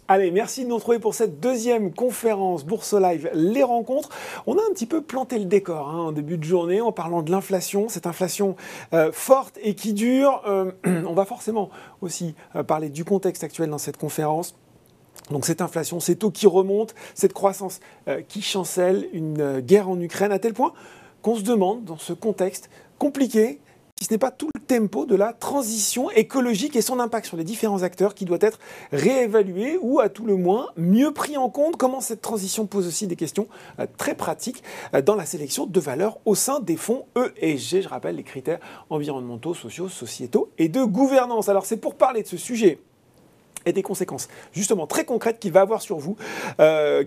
Allez, merci de nous retrouver pour cette deuxième conférence Bourse Live, les rencontres. On a un petit peu planté le décor en début de journée en parlant de l'inflation, cette inflation forte et qui dure. On va forcément aussi parler du contexte actuel dans cette conférence. Donc cette inflation, ces taux qui remontent, cette croissance qui chancelle, une guerre en Ukraine, à tel point qu'on se demande, dans ce contexte compliqué, si ce n'est pas tout le tempo de la transition écologique et son impact sur les différents acteurs qui doit être réévalué ou à tout le moins mieux pris en compte. Comment cette transition pose aussi des questions très pratiques dans la sélection de valeurs au sein des fonds ESG. Je rappelle les critères environnementaux, sociaux, sociétaux et de gouvernance. Alors c'est pour parler de ce sujet et des conséquences justement très concrètes qu'il va avoir sur vous,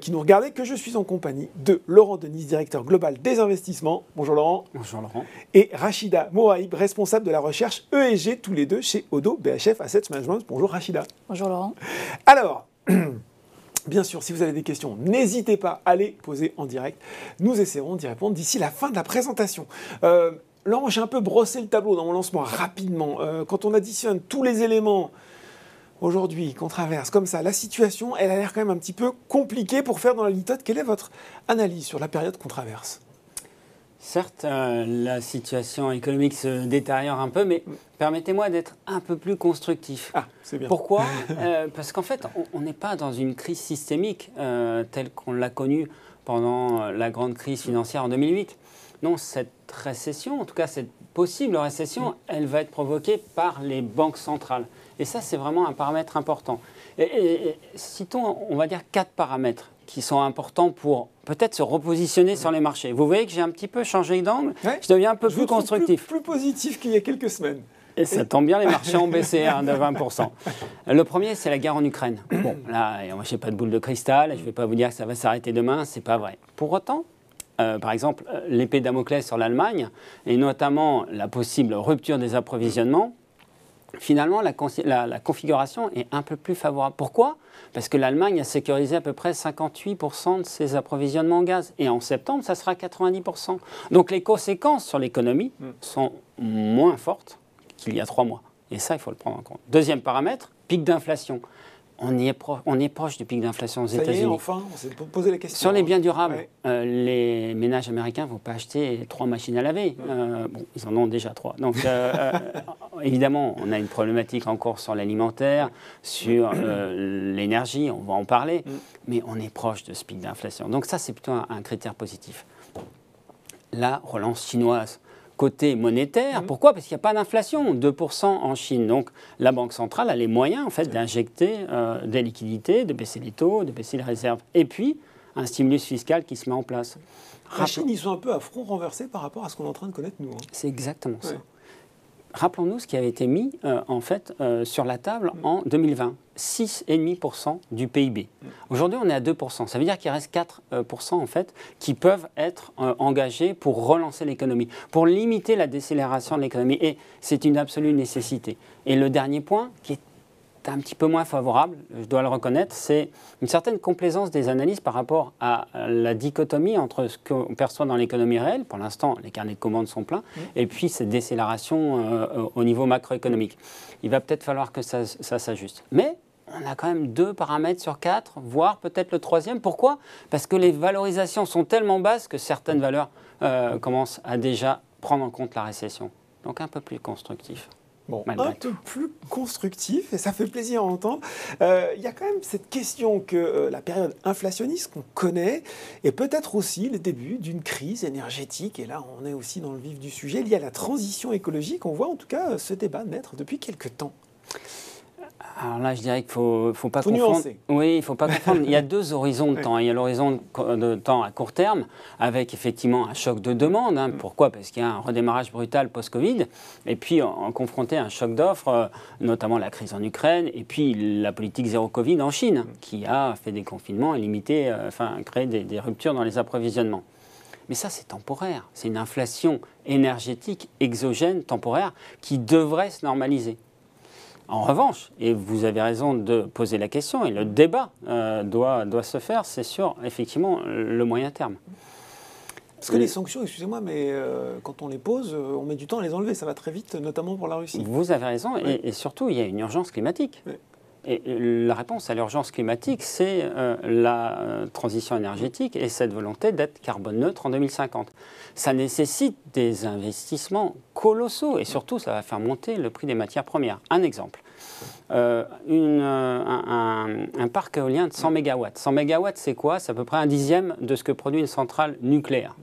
qui nous regardez, que je suis en compagnie de Laurent Denis, directeur global des investissements. Bonjour Laurent. Bonjour Laurent. Et Rachida Moaïb, responsable de la recherche ESG, tous les deux chez Odo BHF Asset Management. Bonjour Rachida. Bonjour Laurent. Alors, bien sûr, si vous avez des questions, n'hésitez pas à les poser en direct. Nous essaierons d'y répondre d'ici la fin de la présentation. Laurent, j'ai un peu brossé le tableau dans mon lancement rapidement. Quand on additionne tous les éléments aujourd'hui qu'on traverse comme ça, la situation, elle a l'air quand même un petit peu compliquée pour faire dans la litote. Quelle est votre analyse sur la période qu'on traverse ? Certes, la situation économique se détériore un peu, mais permettez-moi d'être un peu plus constructif. Ah, c'est bien. Pourquoi ? Parce qu'en fait, on n'est pas dans une crise systémique telle qu'on l'a connue pendant la grande crise financière en 2008. Non, cette récession, en tout cas cette possible récession, elle va être provoquée par les banques centrales. Et ça, c'est vraiment un paramètre important. Et citons, on va dire, 4 paramètres qui sont importants pour peut-être se repositionner sur les marchés. Vous voyez que j'ai un petit peu changé d'angle, je deviens un peu plus constructif. Plus positif qu'il y a quelques semaines. Et ça tombe bien, les marchés ont baissé de 20%. Le premier, c'est la guerre en Ukraine. Bon, là, moi, je n'ai pas de boule de cristal, je ne vais pas vous dire que ça va s'arrêter demain, ce n'est pas vrai. Pour autant, par exemple, l'épée de Damoclès sur l'Allemagne, et notamment la possible rupture des approvisionnements, finalement, la configuration est un peu plus favorable. Pourquoi ? Parce que l'Allemagne a sécurisé à peu près 58% de ses approvisionnements en gaz. Et en septembre, ça sera 90%. Donc les conséquences sur l'économie sont moins fortes qu'il y a 3 mois. Et ça, il faut le prendre en compte. Deuxième paramètre, pic d'inflation. On est proche du pic d'inflation aux États-Unis. Ça y est, enfin, on s'est posé la question. Sur les biens durables, les ménages américains ne vont pas acheter 3 machines à laver. Bon, ils en ont déjà 3. Donc, évidemment, on a une problématique encore sur l'alimentaire, sur l'énergie, on va en parler, mais on est proche de ce pic d'inflation. Donc ça, c'est plutôt un critère positif. La relance chinoise. Côté monétaire, pourquoi ? Parce qu'il n'y a pas d'inflation, 2% en Chine. Donc la Banque centrale a les moyens en fait, d'injecter des liquidités, de baisser les taux, de baisser les réserves. Et puis, un stimulus fiscal qui se met en place. La Chine, ils sont un peu à front renversé par rapport à ce qu'on est en train de connaître nous. C'est exactement ça. Rappelons-nous ce qui avait été mis en fait, sur la table en 2020. 6,5% du PIB. Aujourd'hui, on est à 2%. Ça veut dire qu'il reste 4% en fait, qui peuvent être engagés pour relancer l'économie, pour limiter la décélération de l'économie. Et c'est une absolue nécessité. Et le dernier point, qui est un petit peu moins favorable, je dois le reconnaître, c'est une certaine complaisance des analystes par rapport à la dichotomie entre ce qu'on perçoit dans l'économie réelle, pour l'instant les carnets de commandes sont pleins, et puis cette décélération au niveau macroéconomique. Il va peut-être falloir que ça s'ajuste. Mais on a quand même 2 paramètres sur 4, voire peut-être le 3e. Pourquoi ? Parce que les valorisations sont tellement basses que certaines valeurs commencent à déjà prendre en compte la récession. Donc un peu plus constructif. Bon, un peu plus constructif, et ça fait plaisir à entendre. Il y a quand même cette question que la période inflationniste qu'on connaît est peut-être aussi le début d'une crise énergétique. Et là, on est aussi dans le vif du sujet. Lié à la transition écologique, on voit en tout cas ce débat naître depuis quelques temps. Alors là, je dirais qu'il ne faut pas confondre. Nuancer. Oui, il ne faut pas confondre. Il y a 2 horizons de temps. Il y a l'horizon de temps à court terme, avec effectivement un choc de demande. Pourquoi ? Parce qu'il y a un redémarrage brutal post-Covid. Et puis, en confronté à un choc d'offres, notamment la crise en Ukraine, et puis la politique zéro Covid en Chine, qui a fait des confinements et limité, créé des ruptures dans les approvisionnements. Mais ça, c'est temporaire. C'est une inflation énergétique exogène temporaire qui devrait se normaliser. En revanche, et vous avez raison de poser la question, et le débat doit se faire, c'est sur, effectivement, le moyen terme. Parce que les sanctions, excusez-moi, mais quand on les pose, on met du temps à les enlever. Ça va très vite, notamment pour la Russie. Vous avez raison, et surtout, il y a une urgence climatique. Et la réponse à l'urgence climatique, c'est la transition énergétique et cette volonté d'être carbone neutre en 2050. Ça nécessite des investissements colossaux et surtout, ça va faire monter le prix des matières premières. Un exemple. Un parc éolien de 100 MW. 100 MW, c'est quoi? C'est à peu près un dixième de ce que produit une centrale nucléaire.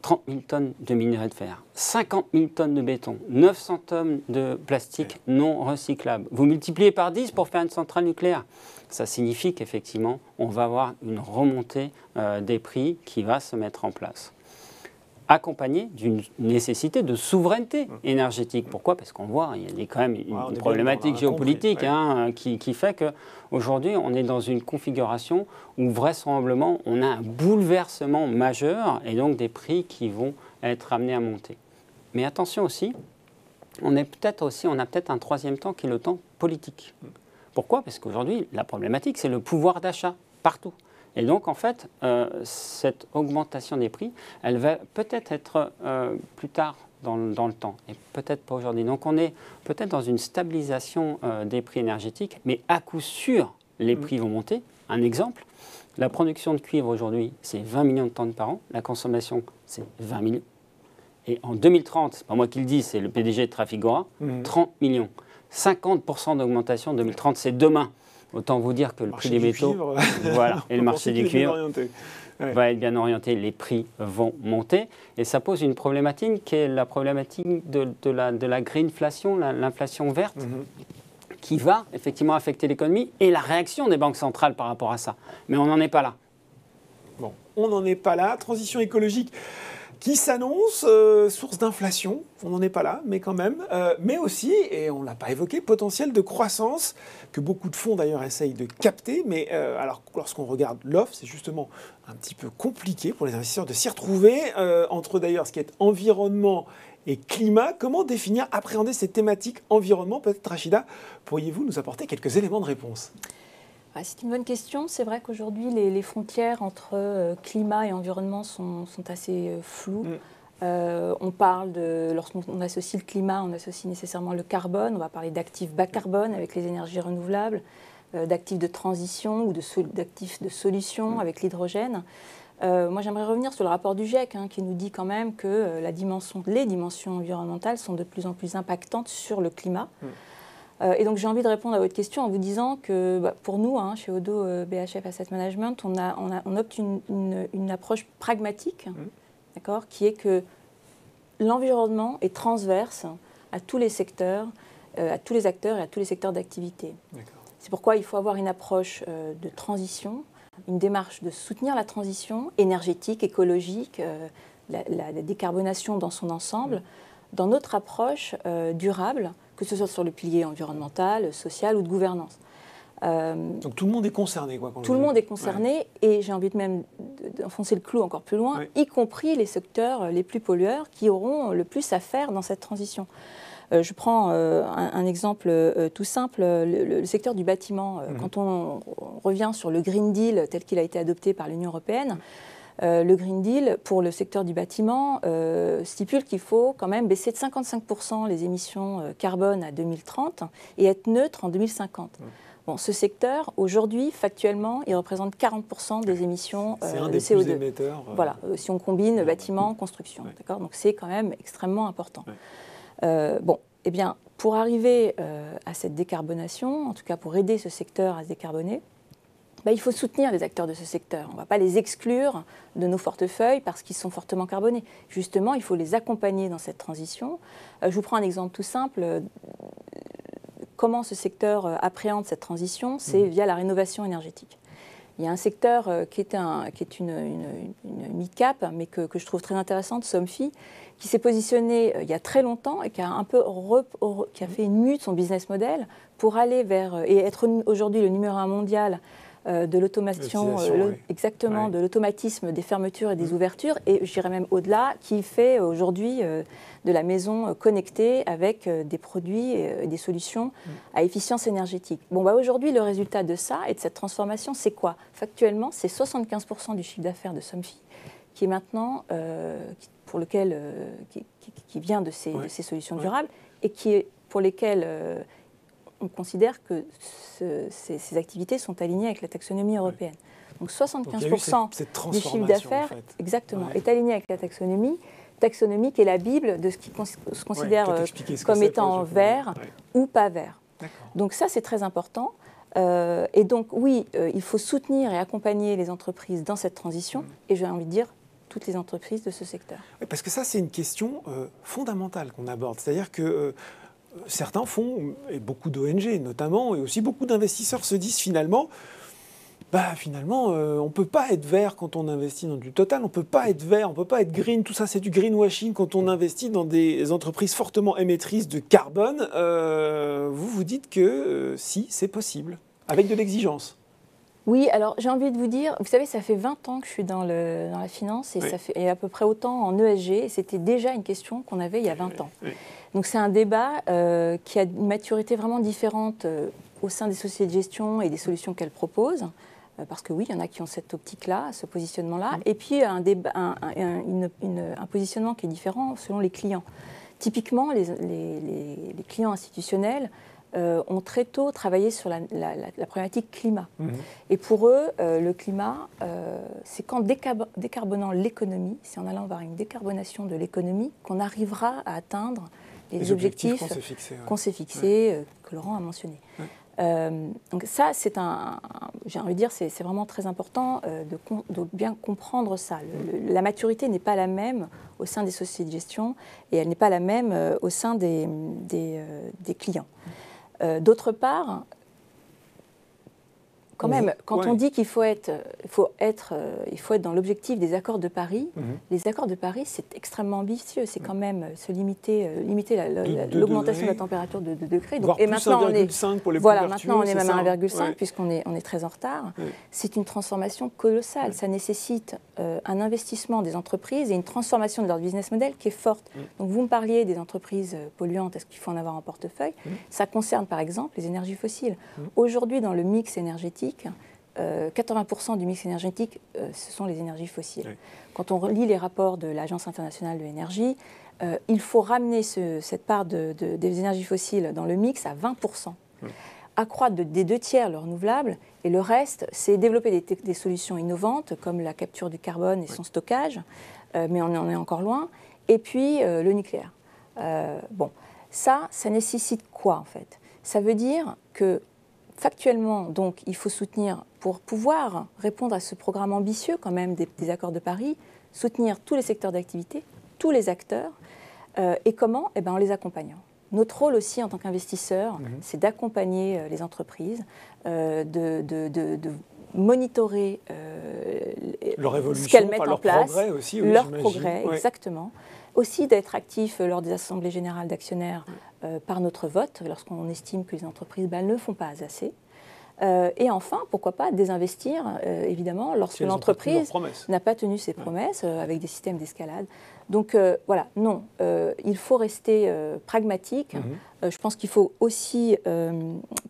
30 000 tonnes de minerai de fer, 50 000 tonnes de béton, 900 tonnes de plastique non recyclable. Vous multipliez par 10 pour faire une centrale nucléaire. Ça signifie qu'effectivement, on va avoir une remontée des prix qui va se mettre en place, accompagnée d'une nécessité de souveraineté énergétique. Pourquoi? Parce qu'on voit, il y a quand même une problématique géopolitique qui fait qu'aujourd'hui, on est dans une configuration où vraisemblablement, on a un bouleversement majeur et donc des prix qui vont être amenés à monter. Mais attention aussi, on a peut-être un troisième temps qui est le temps politique. Pourquoi? Parce qu'aujourd'hui, la problématique, c'est le pouvoir d'achat partout. Et donc, en fait, cette augmentation des prix, elle va peut-être être plus tard dans le temps, et peut-être pas aujourd'hui. Donc, on est peut-être dans une stabilisation des prix énergétiques, mais à coup sûr, les prix vont monter. Un exemple, la production de cuivre aujourd'hui, c'est 20 millions de tonnes par an. La consommation, c'est 20 millions. Et en 2030, c'est pas moi qui le dis, c'est le PDG de Trafigura, 30 millions. 50% d'augmentation en 2030, c'est demain. Autant vous dire que le prix des métaux, voilà, et le marché du cuivre va être bien orienté, les prix vont monter. Et ça pose une problématique qui est la problématique de la greenflation, l'inflation verte, qui va effectivement affecter l'économie et la réaction des banques centrales par rapport à ça. Mais on n'en est pas là. Bon, on n'en est pas là. Transition écologique qui s'annonce, source d'inflation, on n'en est pas là, mais quand même, mais aussi, et on ne l'a pas évoqué, potentiel de croissance, que beaucoup de fonds d'ailleurs essayent de capter, mais alors lorsqu'on regarde l'offre, c'est justement un petit peu compliqué pour les investisseurs de s'y retrouver, entre d'ailleurs ce qui est environnement et climat. Comment définir, appréhender ces thématiques environnement? Peut-être Rachida, pourriez-vous nous apporter quelques éléments de réponse? C'est une bonne question. C'est vrai qu'aujourd'hui, les frontières entre climat et environnement sont assez floues. On parle lorsqu'on associe le climat, on associe nécessairement le carbone. On va parler d'actifs bas carbone avec les énergies renouvelables, d'actifs de transition ou d'actifs de solution avec l'hydrogène. Moi, j'aimerais revenir sur le rapport du GIEC qui nous dit quand même que les dimensions environnementales sont de plus en plus impactantes sur le climat. Et donc j'ai envie de répondre à votre question en vous disant que pour nous, chez Oddo BHF Asset Management, on opte une approche pragmatique, d'accord, qui est que l'environnement est transverse à tous les secteurs, à tous les acteurs et à tous les secteurs d'activité. C'est pourquoi il faut avoir une approche de transition, une démarche de soutenir la transition énergétique, écologique, la décarbonation dans son ensemble, dans notre approche durable, que ce soit sur le pilier environnemental, social ou de gouvernance. Donc tout le monde est concerné, quoi. Tout le monde est concerné, et j'ai envie de même d'enfoncer le clou encore plus loin, y compris les secteurs les plus pollueurs qui auront le plus à faire dans cette transition. Je prends un exemple tout simple, le secteur du bâtiment. Quand on revient sur le Green Deal tel qu'il a été adopté par l'Union européenne, le Green Deal, pour le secteur du bâtiment, stipule qu'il faut quand même baisser de 55% les émissions carbone à 2030 et être neutre en 2050. Bon, ce secteur, aujourd'hui, factuellement, il représente 40% des émissions de CO2. C'est un des plus émetteurs. Voilà, si on combine bâtiment, construction. D'accord ? Donc c'est quand même extrêmement important. Bon, eh bien, pour arriver à cette décarbonation, en tout cas pour aider ce secteur à se décarboner, il faut soutenir les acteurs de ce secteur. On ne va pas les exclure de nos portefeuilles parce qu'ils sont fortement carbonés. Justement, il faut les accompagner dans cette transition. Je vous prends un exemple tout simple. Comment ce secteur appréhende cette transition? C'est via la rénovation énergétique. Il y a un secteur qui est une mid-cap, mais que je trouve très intéressante, Somfy, qui s'est positionné il y a très longtemps et qui a qui a fait une mue de son business model pour aller vers et être aujourd'hui le numéro 1 mondial de l'automation, exactement, de l'automatisme des fermetures et des ouvertures, et j'irais même au-delà, qui fait aujourd'hui de la maison connectée avec des produits et des solutions à efficience énergétique. Bon, aujourd'hui, le résultat de ça et de cette transformation, c'est quoi? Factuellement, c'est 75% du chiffre d'affaires de Somfy qui est maintenant, qui vient de ces solutions durables et pour lesquelles on considère que ces activités sont alignées avec la taxonomie européenne. Donc 75% du chiffre d'affaires exactement, est aligné avec la taxonomie qui est la Bible de ce qui se considère comme étant vert ou pas vert. Donc ça, c'est très important. Et donc oui, il faut soutenir et accompagner les entreprises dans cette transition, et j'ai envie de dire toutes les entreprises de ce secteur. Oui, parce que ça, c'est une question fondamentale qu'on aborde. C'est-à-dire que certains fonds, et beaucoup d'ONG notamment, et aussi beaucoup d'investisseurs se disent finalement, on ne peut pas être vert quand on investit dans du Total, on ne peut pas être vert, on ne peut pas être green, tout ça c'est du greenwashing quand on investit dans des entreprises fortement émettrices de carbone. Vous dites que si, c'est possible, avec de l'exigence. Oui, alors j'ai envie de vous dire, vous savez, ça fait 20 ans que je suis dans la finance, et ça fait à peu près autant en ESG, et c'était déjà une question qu'on avait il y a 20 ans. Donc c'est un débat qui a une maturité vraiment différente au sein des sociétés de gestion et des solutions qu'elles proposent. Parce que oui, il y en a qui ont cette optique-là, ce positionnement-là, et puis un positionnement qui est différent selon les clients. Typiquement, les clients institutionnels ont très tôt travaillé sur la problématique climat. Et pour eux, le climat, c'est qu'en décarbonant l'économie, c'est en allant vers une décarbonation de l'économie qu'on arrivera à atteindre les objectifs qu'on s'est fixés, que Laurent a mentionnés. Donc ça, j'ai envie de dire, c'est vraiment très important de bien comprendre ça. La maturité n'est pas la même au sein des sociétés de gestion, et elle n'est pas la même au sein des clients. D'autre part, quand même, quand on dit qu'il faut être dans l'objectif des accords de Paris, les accords de Paris, c'est extrêmement ambitieux. C'est quand même limiter l'augmentation de la température de 2 degrés. Donc, et maintenant, 1,5 pour les plus vertueux, maintenant on est même à 1,5 puisqu'on est très en retard. C'est une transformation colossale. Ça nécessite un investissement des entreprises et une transformation de leur business model qui est forte. Donc vous me parliez des entreprises polluantes, est-ce qu'il faut en avoir en portefeuille? Ça concerne par exemple les énergies fossiles. Aujourd'hui, dans le mix énergétique, 80% du mix énergétique, ce sont les énergies fossiles. Quand on lit les rapports de l'Agence internationale de l'énergie, il faut ramener cette part des énergies fossiles dans le mix à 20%. Accroître des 2 tiers le renouvelable, et le reste, c'est développer des solutions innovantes comme la capture du carbone et son stockage, mais on en est encore loin, et puis le nucléaire. Ça nécessite quoi en fait? Ça veut dire que factuellement, donc, il faut soutenir, pour pouvoir répondre à ce programme ambitieux quand même des accords de Paris, soutenir tous les secteurs d'activité, tous les acteurs, et comment? En les accompagnant. Notre rôle aussi en tant qu'investisseur, c'est d'accompagner les entreprises, de monitorer ce qu'elles mettent en place, leur progrès, exactement. Aussi d'être actif lors des assemblées générales d'actionnaires par notre vote, lorsqu'on estime que les entreprises ne font pas assez. Et enfin, pourquoi pas désinvestir, évidemment, lorsque l'entreprise n'a pas tenu ses promesses avec des systèmes d'escalade. Donc voilà, non, il faut rester pragmatique. Je pense qu'il faut aussi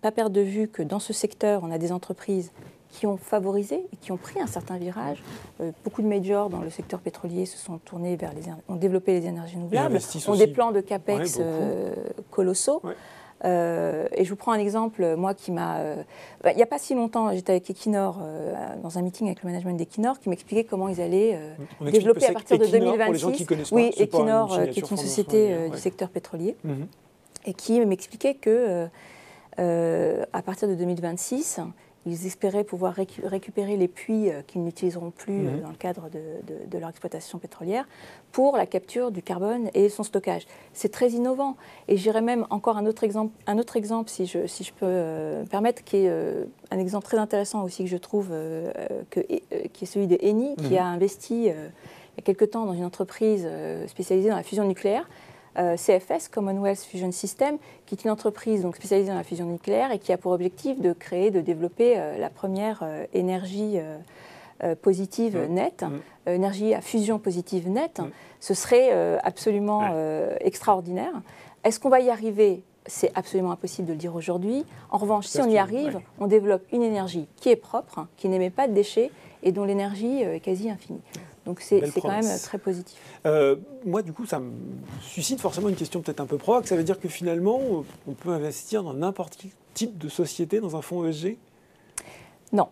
pas perdre de vue que dans ce secteur, on a des entreprises qui ont favorisé et qui ont pris un certain virage. Beaucoup de majors dans le secteur pétrolier se sont tournés ont développé les énergies renouvelables, ont des plans de capex colossaux. Et je vous prends un exemple, moi qui m'a... il n'y a pas si longtemps, j'étais avec Equinor, dans un meeting avec le management d'Equinor, qui m'expliquait comment ils allaient développer à partir de 2026. Oui, Equinor, qui est une société du secteur pétrolier, et qui m'expliquait que à partir de 2026, ils espéraient pouvoir récupérer les puits qu'ils n'utiliseront plus dans le cadre de leur exploitation pétrolière pour la capture du carbone et son stockage. C'est très innovant. Et j'irais même encore un autre exemple si je peux me permettre, qui est un exemple très intéressant aussi que je trouve, qui est celui de Eni, qui a investi il y a quelque temps dans une entreprise spécialisée dans la fusion nucléaire. CFS, Commonwealth Fusion System, qui est une entreprise donc spécialisée dans la fusion nucléaire et qui a pour objectif de développer la première énergie positive nette, énergie à fusion positive nette. Ce serait absolument extraordinaire. Est-ce qu'on va y arriver? C'est absolument impossible de le dire aujourd'hui. En revanche, si on y arrive, on développe une énergie qui est propre, qui n'émet pas de déchets et dont l'énergie est quasi infinie. Donc c'est quand même très positif. Moi, du coup, ça me suscite forcément une question peut-être un peu provoque. Ça veut dire que finalement, on peut investir dans n'importe quel type de société dans un fonds ESG ? Non.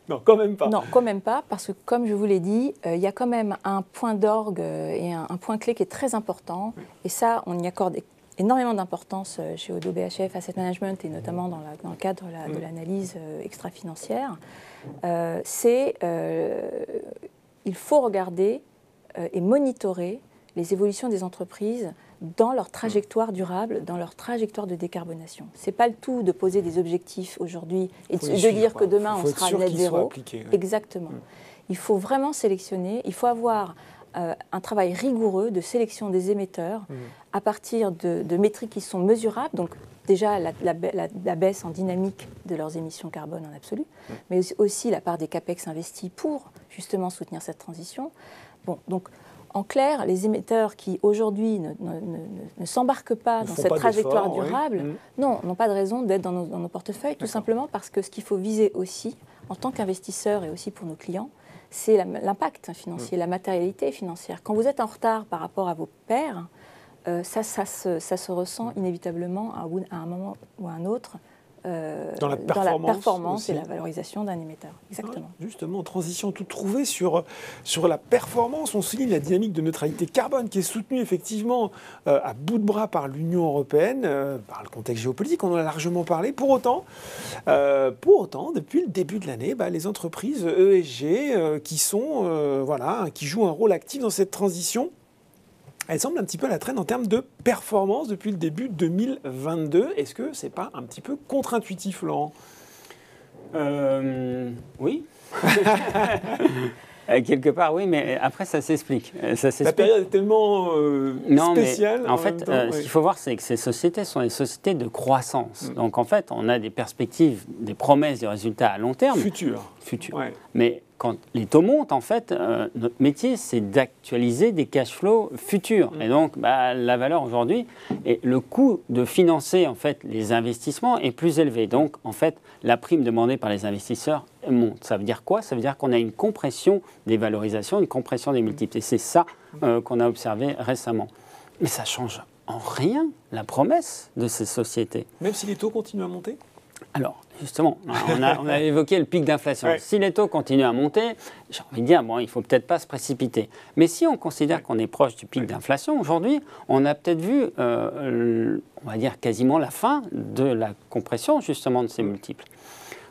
Non, quand même pas. Non, quand même pas, parce que comme je vous l'ai dit, il y a quand même un point d'orgue et un point clé qui est très important. Et ça, on y accorde énormément d'importance chez Oddo BHF Asset Management et notamment dans le cadre de l'analyse extra-financière. Il faut regarder et monitorer les évolutions des entreprises dans leur trajectoire durable, dans leur trajectoire de décarbonation. Ce n'est pas le tout de poser des objectifs aujourd'hui et de dire que demain on sera net zéro. Exactement. Il faut vraiment sélectionner, il faut avoir un travail rigoureux de sélection des émetteurs à partir de métriques qui sont mesurables, donc déjà la baisse en dynamique de leurs émissions carbone en absolu, mais aussi la part des CAPEX investis pour justement soutenir cette transition. Bon, donc en clair, les émetteurs qui aujourd'hui ne s'embarquent pas dans cette trajectoire durable, non, n'ont pas de raison d'être dans nos portefeuilles, tout simplement parce que ce qu'il faut viser aussi, en tant qu'investisseur et aussi pour nos clients, c'est l'impact financier, la matérialité financière. Quand vous êtes en retard par rapport à vos pairs, ça se ressent inévitablement à un moment ou à un autre dans la performance et la valorisation d'un émetteur. Exactement. Ouais, justement, transition toute trouvée sur la performance. On souligne la dynamique de neutralité carbone qui est soutenue effectivement à bout de bras par l'Union européenne, par le contexte géopolitique, on en a largement parlé. Pour autant, depuis le début de l'année, les entreprises ESG qui jouent un rôle actif dans cette transition, elle semble un petit peu à la traîne en termes de performance depuis le début 2022. Est-ce que c'est pas un petit peu contre-intuitif, Laurent ? Oui. Quelque part, oui, mais après, ça s'explique. La période est tellement spéciale. Mais en fait, ce qu'il faut voir, c'est que ces sociétés sont des sociétés de croissance. Donc, en fait, on a des perspectives, des promesses de résultats à long terme. Futur. Ouais. Mais quand les taux montent, en fait, notre métier, c'est d'actualiser des cash flows futurs. Et donc, la valeur aujourd'hui, et le coût de financer, en fait, les investissements est plus élevé. Donc, en fait, la prime demandée par les investisseurs monte. Ça veut dire quoi ? Ça veut dire qu'on a une compression des valorisations, une compression des multiples. Et c'est ça qu'on a observé récemment. Mais ça ne change en rien la promesse de ces sociétés. Même si les taux continuent à monter ? Alors, justement, on a évoqué le pic d'inflation. Ouais. Si les taux continuent à monter, j'ai envie de dire, il ne faut peut-être pas se précipiter. Mais si on considère qu'on est proche du pic d'inflation, aujourd'hui, on a peut-être vu, on va dire, quasiment la fin de la compression, justement, de ces multiples.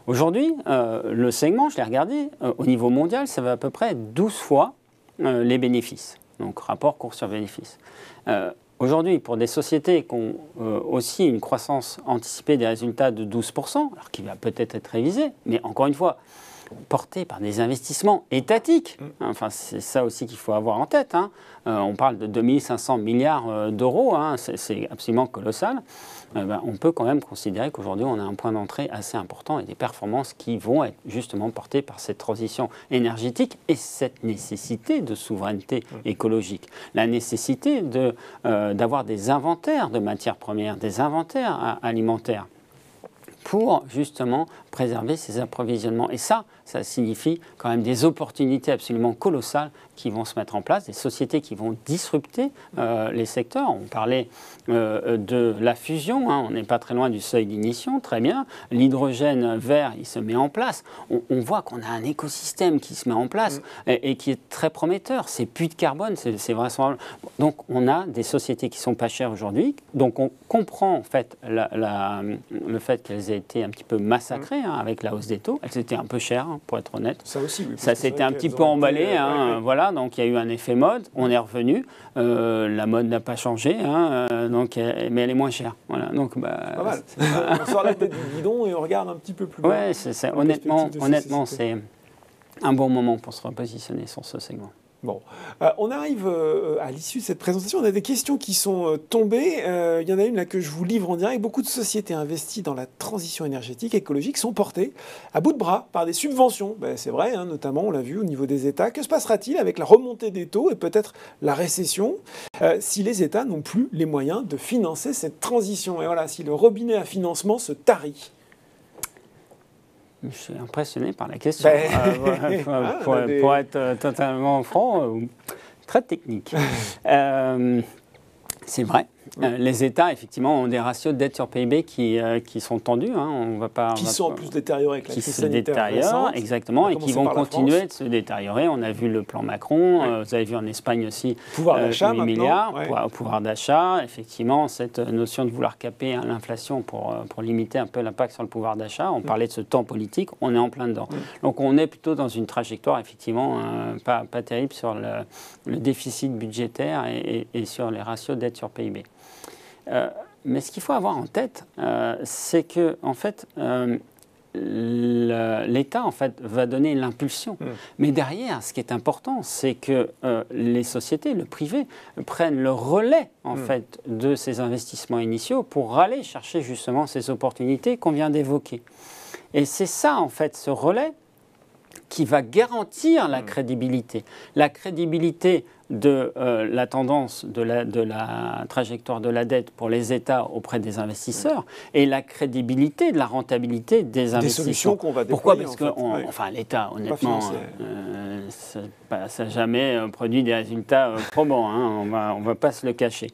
Aujourd'hui, le segment, je l'ai regardé, au niveau mondial, ça va à peu près 12 fois les bénéfices. Donc, rapport cours sur bénéfice. Aujourd'hui, pour des sociétés qui ont aussi une croissance anticipée des résultats de 12%, alors qui va peut-être être révisée, mais encore une fois, portée par des investissements étatiques. Enfin, c'est ça aussi qu'il faut avoir en tête. On parle de 2500 milliards d'euros, c'est absolument colossal. On peut quand même considérer qu'aujourd'hui, on a un point d'entrée assez important et des performances qui vont être justement portées par cette transition énergétique et cette nécessité de souveraineté écologique. La nécessité d'avoir des inventaires de matières premières, des inventaires alimentaires pour justement préserver ces approvisionnements. Et ça signifie quand même des opportunités absolument colossales qui vont se mettre en place, des sociétés qui vont disrupter les secteurs. On parlait de la fusion, on n'est pas très loin du seuil d'ignition, très bien. L'hydrogène vert, il se met en place. On voit qu'on a un écosystème qui se met en place et qui est très prometteur. C'est puits de carbone, c'est vraisemblable. Donc on a des sociétés qui sont pas chères aujourd'hui. Donc on comprend en fait le fait qu'elles aient été un petit peu massacrées avec la hausse des taux. Elles étaient un peu chères, pour être honnête. Ça aussi, oui. Ça s'était un petit peu emballé, voilà, donc il y a eu un effet mode, on est revenu, la mode n'a pas changé, mais elle est moins chère. Voilà, donc, pas mal. On sort la tête du guidon et on regarde un petit peu plus loin. Ouais, honnêtement, c'est un bon moment pour se repositionner sur ce segment. Bon, on arrive à l'issue de cette présentation. On a des questions qui sont tombées. Il y en a une là que je vous livre en direct. Beaucoup de sociétés investies dans la transition énergétique, écologique, sont portées à bout de bras par des subventions. C'est vrai, notamment, on l'a vu au niveau des États. Que se passera-t-il avec la remontée des taux et peut-être la récession si les États n'ont plus les moyens de financer cette transition ? Et voilà, si le robinet à financement se tarit. Je suis impressionné par la question. Pour être totalement franc, très technique. C'est vrai. Les États, effectivement, ont des ratios de dette sur PIB qui sont tendus. Qui sont en plus détériorés avec la crise sanitaire récente. Exactement, et qui vont continuer de se détériorer. On a vu le plan Macron, vous avez vu en Espagne aussi, pouvoir d'achat 8 milliards, pouvoir d'achat. Effectivement, cette notion de vouloir caper l'inflation pour limiter un peu l'impact sur le pouvoir d'achat. On parlait de ce temps politique, on est en plein dedans. Donc on est plutôt dans une trajectoire, effectivement, pas terrible sur le déficit budgétaire et sur les ratios de dette sur PIB. Mais ce qu'il faut avoir en tête, c'est que en fait, l'État en fait, va donner l'impulsion. Mais derrière, ce qui est important, c'est que les sociétés, le privé, prennent le relais en fait, de ces investissements initiaux pour aller chercher justement ces opportunités qu'on vient d'évoquer. Et c'est ça, en fait, ce relais qui va garantir la crédibilité. La crédibilité de la tendance de la trajectoire de la dette pour les États auprès des investisseurs et la crédibilité de la rentabilité des investissements. Des solutions qu'on va déployer. Pourquoi ? Parce que enfin, l'État, honnêtement, ça n'a jamais produit des résultats probants. On ne va pas se le cacher.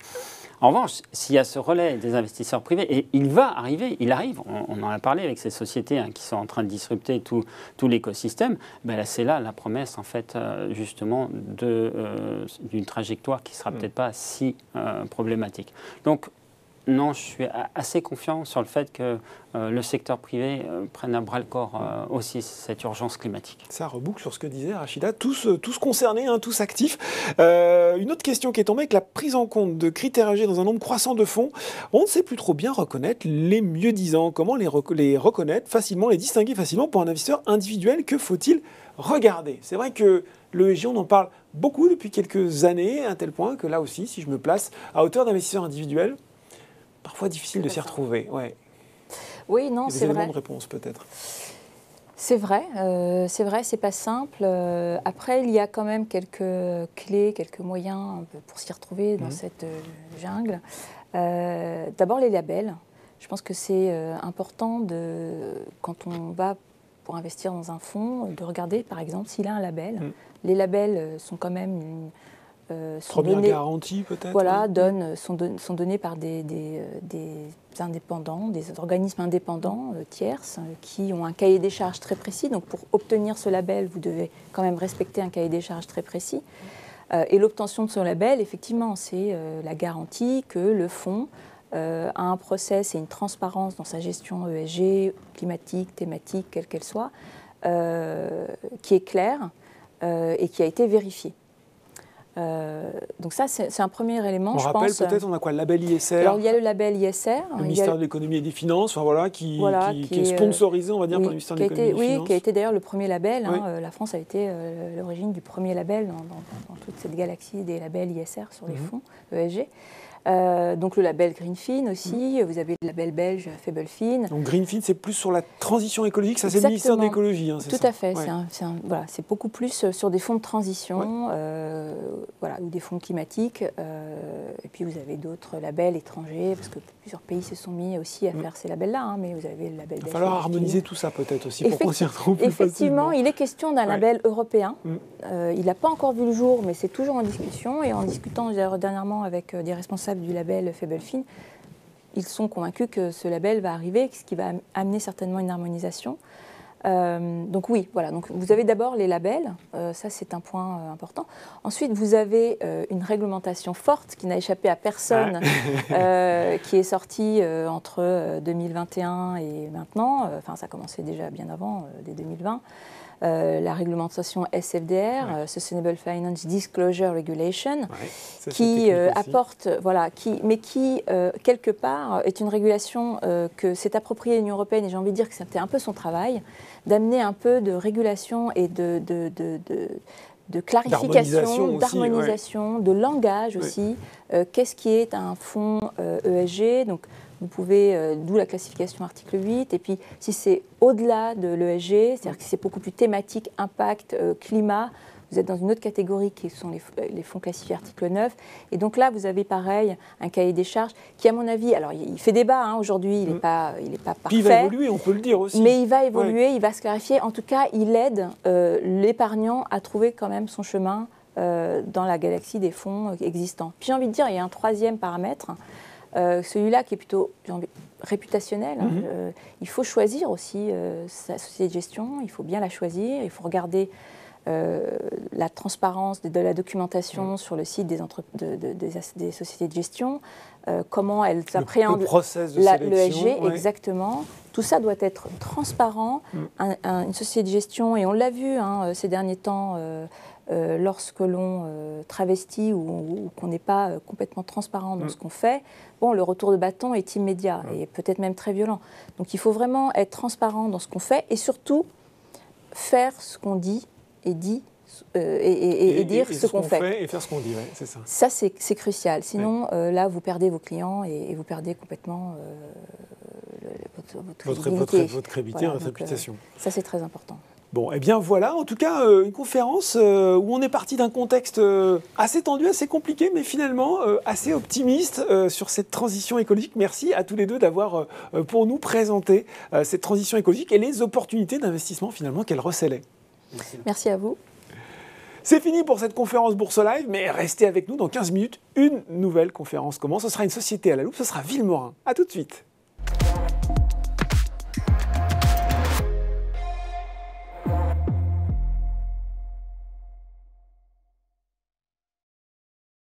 En revanche, s'il y a ce relais des investisseurs privés, et il va arriver, il arrive, on en a parlé avec ces sociétés qui sont en train de disrupter tout l'écosystème, ben là, c'est là la promesse, en fait, justement, d'une trajectoire qui ne sera peut-être pas si problématique. Donc, non, je suis assez confiant sur le fait que le secteur privé prenne à bras-le-corps aussi cette urgence climatique. Ça reboucle sur ce que disait Rachida, tous concernés, tous actifs. Une autre question qui est tombée avec la prise en compte de critères âgés dans un nombre croissant de fonds. On ne sait plus trop bien reconnaître les mieux-disants. Comment les reconnaître facilement, les distinguer facilement pour un investisseur individuel? Que faut-il regarder? C'est vrai que l'ESG, on en parle beaucoup depuis quelques années, à tel point que là aussi, si je me place à hauteur d'investisseur individuel, parfois difficile de s'y retrouver. Ouais. Oui, non, c'est vrai. Des éléments de réponse peut-être. C'est vrai, c'est pas simple. Après, il y a quand même quelques clés, quelques moyens pour s'y retrouver dans cette jungle. D'abord, les labels. Je pense que c'est important, quand on va pour investir dans un fonds, de regarder, par exemple, s'il a un label. Les labels sont quand même première garantie peut-être. Voilà, sont donnés par des indépendants, des organismes indépendants tierces qui ont un cahier des charges très précis. Donc pour obtenir ce label, vous devez quand même respecter un cahier des charges très précis. Et l'obtention de ce label, effectivement, c'est la garantie que le fonds a un process et une transparence dans sa gestion ESG, climatique, thématique, quelle qu'elle soit, qui est claire et qui a été vérifiée. Donc ça, c'est un premier élément, je pense. On rappelle peut-être, on a quoi, le label ISR? Alors, il y a le label ISR. Le ministère de l'économie et des Finances, qui est sponsorisé, on va dire, par le ministère de l'économie et des Finances. Oui, qui a été d'ailleurs le premier label. La France a été l'origine du premier label dans toute cette galaxie des labels ISR sur les fonds ESG. Donc le label Greenfin aussi, vous avez le label belge Faiblefin. Donc Greenfin, c'est plus sur la transition écologique, ça c'est le ministère de l'écologie. Tout à fait, c'est beaucoup plus sur des fonds de transition, ou des fonds climatiques. Et puis vous avez d'autres labels étrangers, parce que plusieurs pays se sont mis aussi à faire ces labels-là, mais vous avez le label belge. Il va falloir harmoniser tout ça peut-être aussi pour qu'on s'y retrouve plus effectivement, facilement. Il est question d'un label européen. Il n'a pas encore vu le jour, mais c'est toujours en discussion. Et en discutant dernièrement avec des responsables du label Faiblefin, ils sont convaincus que ce label va arriver, ce qui va amener certainement une harmonisation. Donc oui, voilà. Donc vous avez d'abord les labels, ça c'est un point important. Ensuite, vous avez une réglementation forte qui n'a échappé à personne, qui est sortie entre 2021 et maintenant. Enfin, ça a commencé déjà bien avant, dès 2020. La réglementation SFDR, Sustainable Finance Disclosure Regulation, qui apporte, qui quelque part est une régulation que s'est appropriée l'Union européenne, et j'ai envie de dire que c'était un peu son travail, d'amener un peu de régulation et de clarification, d'harmonisation, de langage aussi. Qu'est-ce qui est un fonds ESG? Donc, vous pouvez, d'où la classification article 8, et puis si c'est au-delà de l'ESG, c'est-à-dire que c'est beaucoup plus thématique, impact, climat, Vous êtes dans une autre catégorie qui sont les fonds classifiés article 9. Et donc là, vous avez pareil un cahier des charges qui, à mon avis, alors il fait débat aujourd'hui, il n'est pas parfait. Puis il va évoluer, on peut le dire aussi. Mais il va évoluer, il va se clarifier. En tout cas, il aide l'épargnant à trouver quand même son chemin dans la galaxie des fonds existants. Puis j'ai envie de dire, il y a un troisième paramètre, celui-là qui est plutôt réputationnel. Il faut choisir aussi sa société de gestion, il faut bien la choisir, il faut regarder la transparence de la documentation sur le site des sociétés de gestion, comment elles appréhendent l'ESG, exactement. Tout ça doit être transparent. Une société de gestion, et on l'a vu ces derniers temps, lorsque l'on travestit ou qu'on n'est pas complètement transparent dans ce qu'on fait, bon, le retour de bâton est immédiat et peut-être même très violent. Donc il faut vraiment être transparent dans ce qu'on fait et surtout faire ce qu'on dit et dire ce qu'on fait. Et faire ce qu'on dit, c'est ça. Ça, c'est crucial. Sinon, là, vous perdez vos clients et vous perdez complètement votre crédibilité, votre réputation. Ça, c'est très important. Bon, eh bien voilà, en tout cas, une conférence où on est parti d'un contexte assez tendu, assez compliqué, mais finalement assez optimiste sur cette transition écologique. Merci à tous les deux d'avoir, pour nous, présenté cette transition écologique et les opportunités d'investissement finalement qu'elle recelait. Merci à vous. C'est fini pour cette conférence Bourse Live, mais restez avec nous dans 15 minutes. Une nouvelle conférence commence. Ce sera une société à la loupe, ce sera Villemorin. À tout de suite.